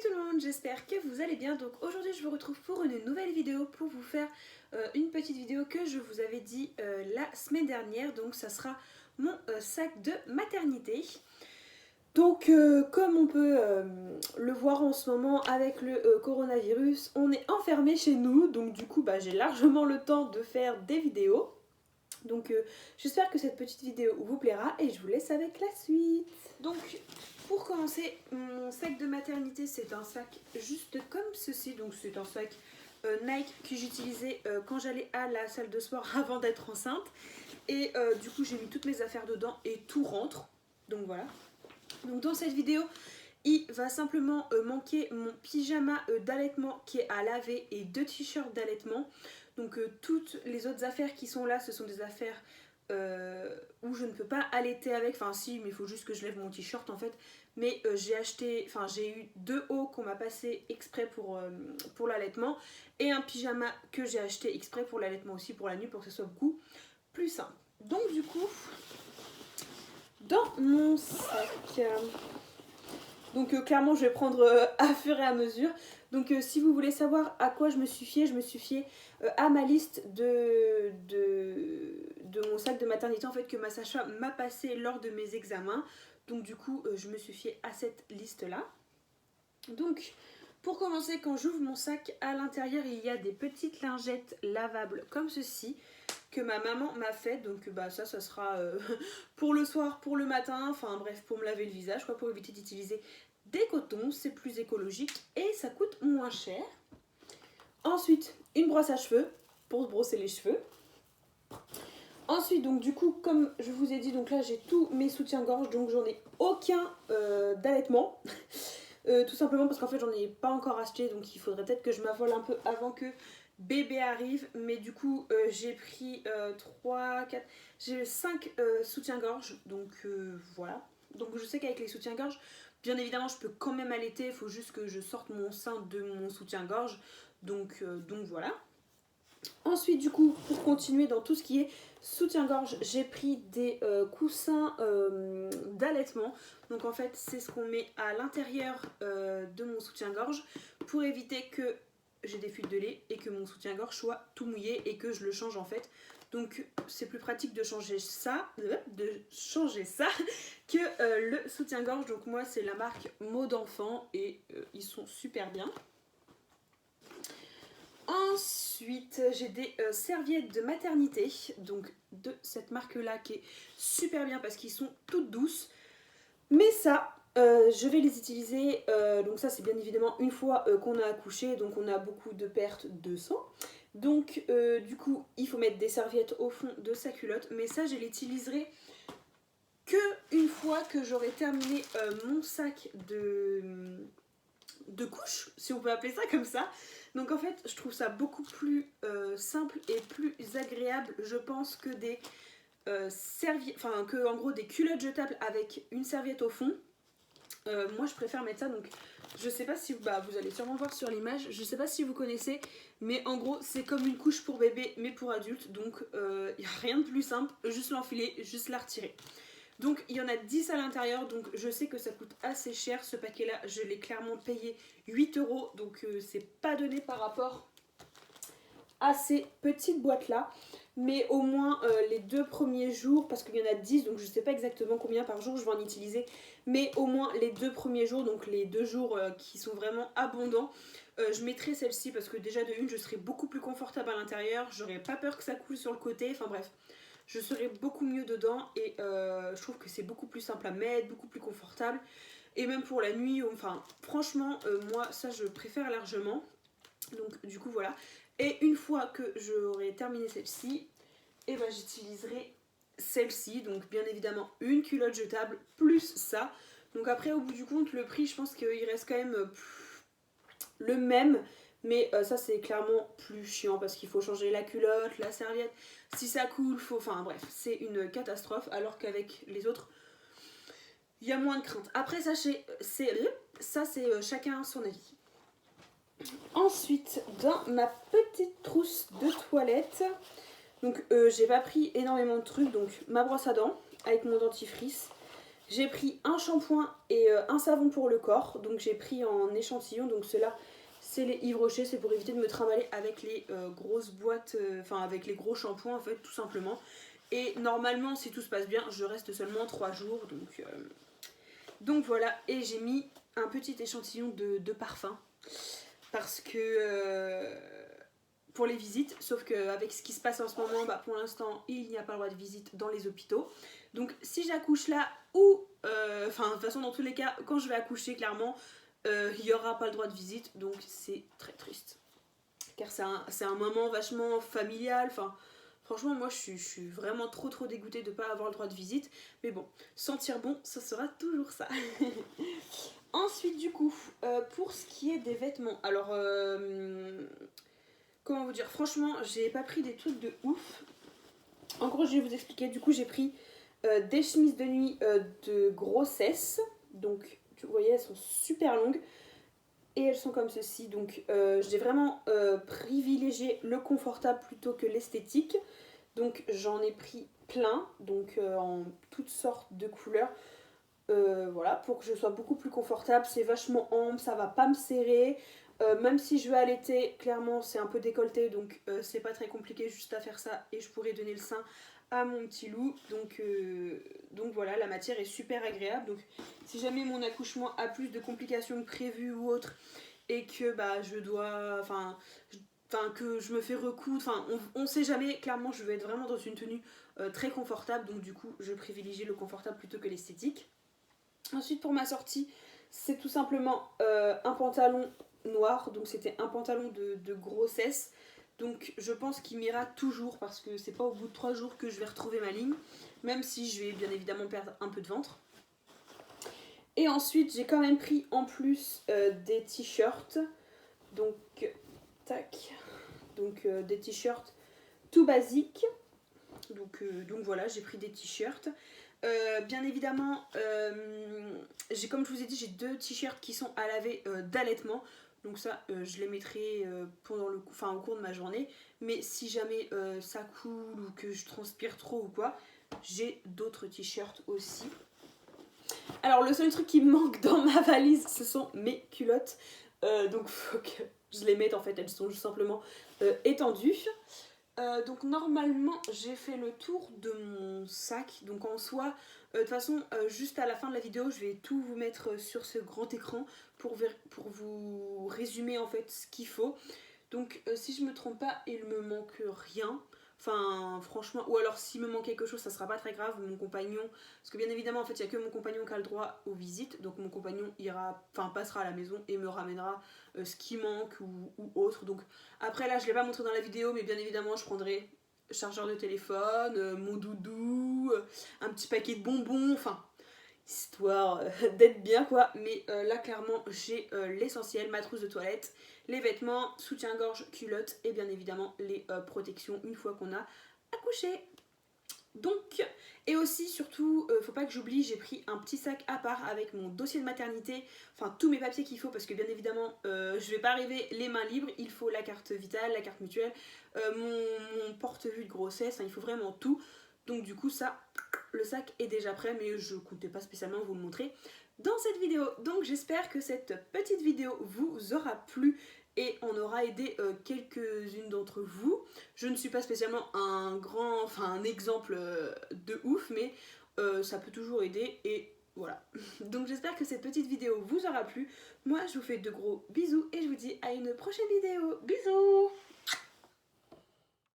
tout le monde, j'espère que vous allez bien. Donc aujourd'hui je vous retrouve pour une nouvelle vidéo pour vous faire une petite vidéo que je vous avais dit la semaine dernière. Donc ça sera mon sac de maternité. Donc comme on peut le voir en ce moment avec le coronavirus, on est enfermé chez nous. Donc du coup j'ai largement le temps de faire des vidéos. Donc j'espère que cette petite vidéo vous plaira et je vous laisse avec la suite. Donc pour commencer, mon sac de maternité c'est un sac juste comme ceci. Donc c'est un sac Nike que j'utilisais quand j'allais à la salle de sport avant d'être enceinte. Et du coup j'ai mis toutes mes affaires dedans et tout rentre. Donc voilà. Donc dans cette vidéo il va simplement manquer mon pyjama d'allaitement qui est à laver et 2 t-shirts d'allaitement. Donc toutes les autres affaires qui sont là, ce sont des affaires où je ne peux pas allaiter avec. Enfin si, mais il faut juste que je lève mon t-shirt en fait. Mais j'ai eu 2 hauts qu'on m'a passé exprès pour l'allaitement. Et un pyjama que j'ai acheté exprès pour l'allaitement aussi pour la nuit pour que ce soit beaucoup plus simple. Donc du coup, dans mon sac... Donc clairement je vais prendre à fur et à mesure. Donc si vous voulez savoir à quoi je me suis fiée à ma liste de mon sac de maternité en fait que ma sage-femme m'a passé lors de mes examens. Donc du coup je me suis fiée à cette liste là. Donc pour commencer, quand j'ouvre mon sac, à l'intérieur il y a des petites lingettes lavables comme ceci que ma maman m'a fait. Donc ça sera pour le soir, pour le matin, enfin bref, pour me laver le visage, quoi, pour éviter d'utiliser des cotons, c'est plus écologique et ça coûte moins cher. Ensuite, une brosse à cheveux pour se brosser les cheveux. Ensuite, donc du coup, comme je vous ai dit, donc là j'ai tous mes soutiens-gorge, donc j'en ai aucun d'allaitement. Tout simplement parce qu'en fait j'en ai pas encore acheté, donc il faudrait peut-être que je m'affole un peu avant que bébé arrive. Mais du coup j'ai pris 3, 4, j'ai 5 soutiens-gorge, donc voilà. Donc je sais qu'avec les soutiens-gorge, bien évidemment je peux quand même allaiter, il faut juste que je sorte mon sein de mon soutien-gorge, donc voilà. Ensuite du coup, pour continuer dans tout ce qui est soutien-gorge, j'ai pris des coussins d'allaitement. Donc en fait c'est ce qu'on met à l'intérieur de mon soutien-gorge pour éviter que j'ai des fuites de lait et que mon soutien-gorge soit tout mouillé et que je le change en fait. Donc c'est plus pratique de changer ça que le soutien-gorge. Donc moi c'est la marque Mot d'enfant et ils sont super bien. Ensuite, j'ai des serviettes de maternité, donc de cette marque-là qui est super bien parce qu'ils sont toutes douces. Mais ça, je vais les utiliser, donc ça c'est bien évidemment une fois qu'on a accouché, donc on a beaucoup de pertes de sang. Donc du coup, il faut mettre des serviettes au fond de sa culotte, mais ça je l'utiliserai que une fois que j'aurai terminé mon sac de couches, si on peut appeler ça comme ça. Donc en fait je trouve ça beaucoup plus simple et plus agréable je pense que des serviettes, enfin que en gros des culottes jetables avec une serviette au fond. Moi je préfère mettre ça, donc je sais pas si vous allez sûrement voir sur l'image, je sais pas si vous connaissez, mais en gros c'est comme une couche pour bébé mais pour adulte, donc il n'y a rien de plus simple, juste l'enfiler, juste la retirer. Donc il y en a 10 à l'intérieur, donc je sais que ça coûte assez cher ce paquet là, je l'ai clairement payé 8 €, donc c'est pas donné par rapport à ces petites boîtes là. Mais au moins les 2 premiers jours, parce qu'il y en a 10, donc je sais pas exactement combien par jour je vais en utiliser, mais au moins les 2 premiers jours, donc les 2 jours qui sont vraiment abondants, je mettrai celle-ci parce que déjà de une je serai beaucoup plus confortable à l'intérieur, j'aurai pas peur que ça coule sur le côté, enfin bref. Je serai beaucoup mieux dedans et je trouve que c'est beaucoup plus simple à mettre, beaucoup plus confortable. Et même pour la nuit, enfin franchement, moi ça je préfère largement. Donc du coup voilà. Et une fois que j'aurai terminé celle-ci, et j'utiliserai celle-ci. Donc bien évidemment une culotte jetable plus ça. Donc après au bout du compte le prix je pense qu'il reste quand même le même. Mais ça c'est clairement plus chiant parce qu'il faut changer la culotte, la serviette. Si ça coule, enfin bref, c'est une catastrophe. Alors qu'avec les autres, il y a moins de crainte. Après ça c'est chacun son avis. Ensuite, dans ma petite trousse de toilette, donc j'ai pas pris énormément de trucs. Donc ma brosse à dents avec mon dentifrice, J'ai pris un shampoing et un savon pour le corps, donc j'ai pris en échantillon, donc ceux-là c'est les Yves Rocher, c'est pour éviter de me trimballer avec les grosses boîtes, enfin avec les gros shampoings en fait tout simplement. Et normalement si tout se passe bien je reste seulement 3 jours, donc voilà. Et j'ai mis un petit échantillon de parfum parce que pour les visites, sauf qu'avec ce qui se passe en ce moment, bah, pour l'instant il n'y a pas le droit de visite dans les hôpitaux. Donc si j'accouche là ou, enfin de toute façon dans tous les cas quand je vais accoucher clairement, il n'y aura pas le droit de visite, donc c'est très triste. Car c'est un moment vachement familial, enfin franchement moi je suis vraiment trop dégoûtée de ne pas avoir le droit de visite. Mais bon, sentir bon, ça sera toujours ça. Ensuite du coup, pour ce qui est des vêtements, alors comment vous dire, franchement j'ai pas pris des trucs de ouf. En gros je vais vous expliquer, du coup j'ai pris des chemises de nuit de grossesse, donc vous voyez elles sont super longues et elles sont comme ceci, donc j'ai vraiment privilégié le confortable plutôt que l'esthétique, donc j'en ai pris plein, donc en toutes sortes de couleurs, voilà, pour que je sois beaucoup plus confortable. C'est vachement ample, ça va pas me serrer, même si je vais allaiter, clairement c'est un peu décolleté, donc c'est pas très compliqué juste à faire ça et je pourrais donner le sein à mon petit loup, donc voilà, la matière est super agréable. Donc si jamais mon accouchement a plus de complications que prévues ou autre et que bah je dois, enfin que je me fais recoudre, enfin on sait jamais, clairement je vais être vraiment dans une tenue très confortable, donc du coup je privilégie le confortable plutôt que l'esthétique. Ensuite pour ma sortie, c'est tout simplement un pantalon noir, donc c'était un pantalon de grossesse. Donc je pense qu'il m'ira toujours parce que c'est pas au bout de 3 jours que je vais retrouver ma ligne, même si je vais bien évidemment perdre un peu de ventre. Et ensuite j'ai quand même pris en plus des t-shirts, donc tac, donc des t-shirts tout basiques. Donc voilà, j'ai pris des t-shirts. Bien évidemment, comme je vous ai dit, j'ai 2 t-shirts qui sont à laver d'allaitement. Donc ça, je les mettrai au cours de ma journée. Mais si jamais ça coule ou que je transpire trop ou quoi, j'ai d'autres t-shirts aussi. Alors le seul truc qui me manque dans ma valise, ce sont mes culottes. Donc faut que je les mette, en fait, elles sont tout simplement étendues. Donc normalement j'ai fait le tour de mon sac, donc en soi de toute façon juste à la fin de la vidéo je vais tout vous mettre sur ce grand écran pour vous résumer en fait ce qu'il faut. Donc si je me trompe pas il me manque rien, enfin franchement, ou alors s'il me manque quelque chose ça sera pas très grave, mon compagnon, parce que bien évidemment en fait il n'y a que mon compagnon qui a le droit aux visites, donc mon compagnon passera à la maison et me ramènera ce qui manque ou autre. Donc après là je l'ai pas montré dans la vidéo mais bien évidemment je prendrai chargeur de téléphone, mon doudou, un petit paquet de bonbons, enfin histoire d'être bien quoi. Mais là clairement j'ai l'essentiel, ma trousse de toilette, les vêtements, soutien-gorge, culottes et bien évidemment les protections une fois qu'on a accouché. Donc, et aussi surtout, faut pas que j'oublie, j'ai pris un petit sac à part avec mon dossier de maternité, enfin tous mes papiers qu'il faut, parce que bien évidemment je vais pas arriver les mains libres, il faut la carte vitale, la carte mutuelle, mon porte-vue de grossesse, hein, il faut vraiment tout. Donc du coup ça, le sac est déjà prêt, mais je comptais pas spécialement vous le montrer dans cette vidéo. Donc j'espère que cette petite vidéo vous aura plu et on aura aidé quelques-unes d'entre vous. Je ne suis pas spécialement un exemple de ouf, mais ça peut toujours aider et voilà. Donc j'espère que cette petite vidéo vous aura plu. Moi je vous fais de gros bisous et je vous dis à une prochaine vidéo. Bisous!